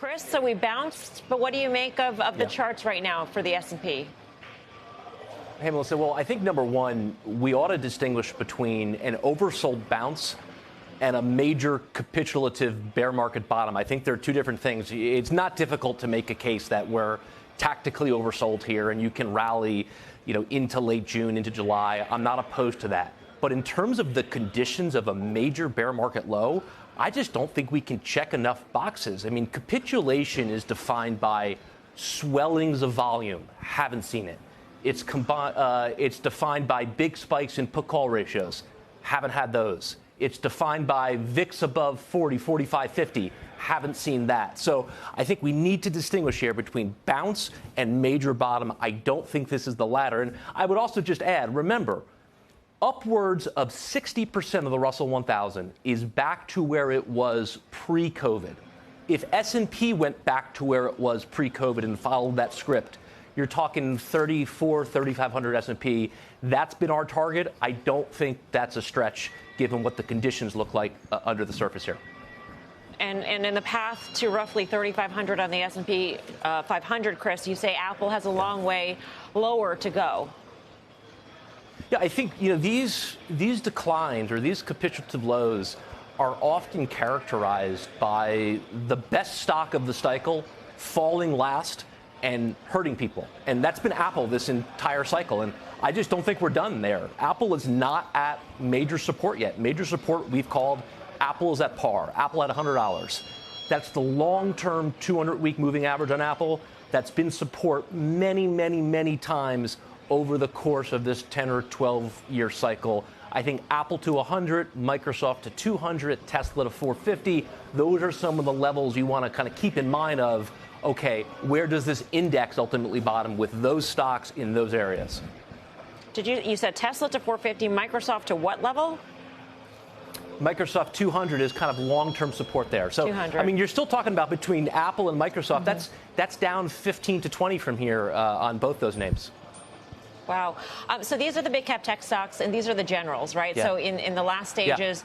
Chris, so we bounced, but what do you make of the charts right now for the S&P? Hey, Melissa, well, I think number one, we ought to distinguish between an oversold bounce and a major capitulative bear market bottom. I think they're two different things. It's not difficult to make a case that we're tactically oversold here and you can rally, into late June, into July. I'm not opposed to that. But in terms of the conditions of a major bear market low, I just don't think we can check enough boxes. I mean, capitulation is defined by swellings of volume. Haven't seen it. It's defined by big spikes in put-call ratios. Haven't had those. It's defined by VIX above 40, 45, 50. Haven't seen that. So I think we need to distinguish here between bounce and major bottom. I don't think this is the latter. And I would also just add, remember, upwards of 60% of the Russell 1000 is back to where it was pre-COVID. If S&P went back to where it was pre-COVID and followed that script, you're talking 3,500 S&P. That's been our target. I don't think that's a stretch given what the conditions look like under the surface here. And in the path to roughly 3,500 on the S&P 500, Chris, you say Apple has a long way lower to go. Yeah, I think these declines or these capitulative lows are often characterized by the best stock of the cycle falling last and hurting people. And that's been Apple this entire cycle. And I just don't think we're done there. Apple is not at major support yet. Major support we've called Apple is at par. Apple at $100. That's the long-term 200-week moving average on Apple. That's been support many, many, many times over the course of this 10 or 12-year cycle. I think Apple to 100, Microsoft to 200, Tesla to 450. Those are some of the levels you want to kind of keep in mind of, okay, where does this index ultimately bottom with those stocks in those areas? You said Tesla to 450, Microsoft to what level? Microsoft 200 is kind of long-term support there. So, 200. I mean, you're still talking about between Apple and Microsoft. That's down 15 to 20 from here on both those names. Wow. So these are the big cap tech stocks, and these are the generals, right? Yeah. So in the last stages,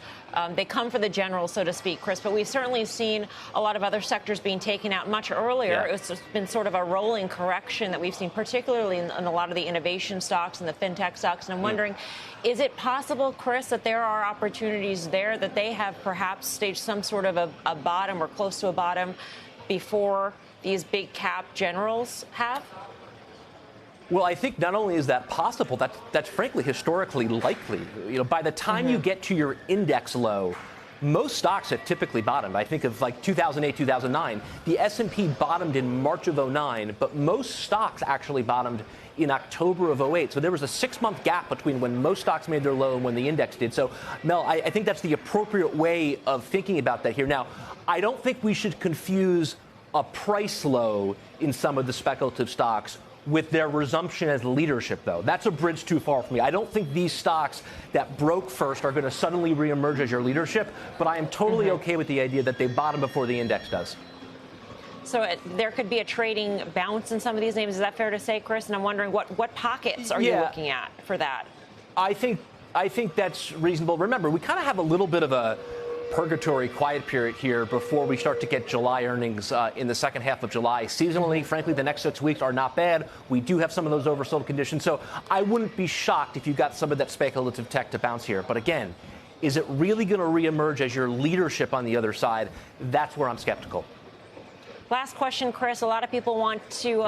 they come for the generals, so to speak, Chris. But we've certainly seen a lot of other sectors being taken out much earlier. Yeah. It's been sort of a rolling correction that we've seen, particularly in a lot of the innovation stocks and the fintech stocks. And I'm wondering, is it possible, Chris, that there are opportunities there that they have perhaps staged some sort of a bottom or close to a bottom before these big cap generals have? Well, I think not only is that possible, that's frankly historically likely. By the time you get to your index low, most stocks have typically bottomed. I think of like 2008, 2009. The S&P bottomed in March of 2009, but most stocks actually bottomed in October of 2008. So there was a 6-month gap between when most stocks made their low and when the index did. So, Mel, I think that's the appropriate way of thinking about that here. Now, I don't think we should confuse a price low in some of the speculative stocks with their resumption as leadership, though. That's a bridge too far for me. I don't think these stocks that broke first are going to suddenly reemerge as your leadership, but I am totally okay with the idea that they bottom before the index does. So there could be a trading bounce in some of these names. Is that fair to say, Chris? And I'm wondering what pockets are you looking at for that? I think that's reasonable. Remember, we kind of have a little bit of a purgatory quiet period here before we start to get July earnings in the second half of July. Seasonally, frankly, the next 6 weeks are not bad. We do have some of those oversold conditions. So I wouldn't be shocked if you got some of that speculative tech to bounce here. But again, is it really going to reemerge as your leadership on the other side? That's where I'm skeptical. Last question, Chris. A lot of people want to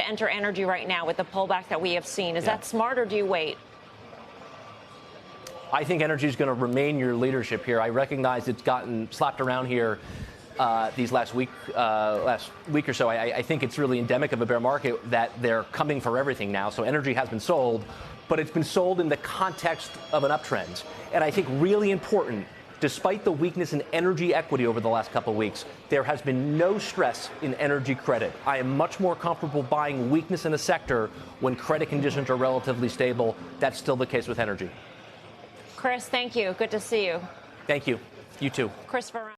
enter energy right now with the pullback that we have seen. Is that smart, or do you wait? I think energy is going to remain your leadership here. I recognize it's gotten slapped around here these last week or so. I think it's really endemic of a bear market that they're coming for everything now. So energy has been sold, but it's been sold in the context of an uptrend. And I think really important, despite the weakness in energy equity over the last couple of weeks, there has been no stress in energy credit. I am much more comfortable buying weakness in a sector when credit conditions are relatively stable. That's still the case with energy. Chris, thank you. Good to see you. Thank you. You too. Chris Verrone.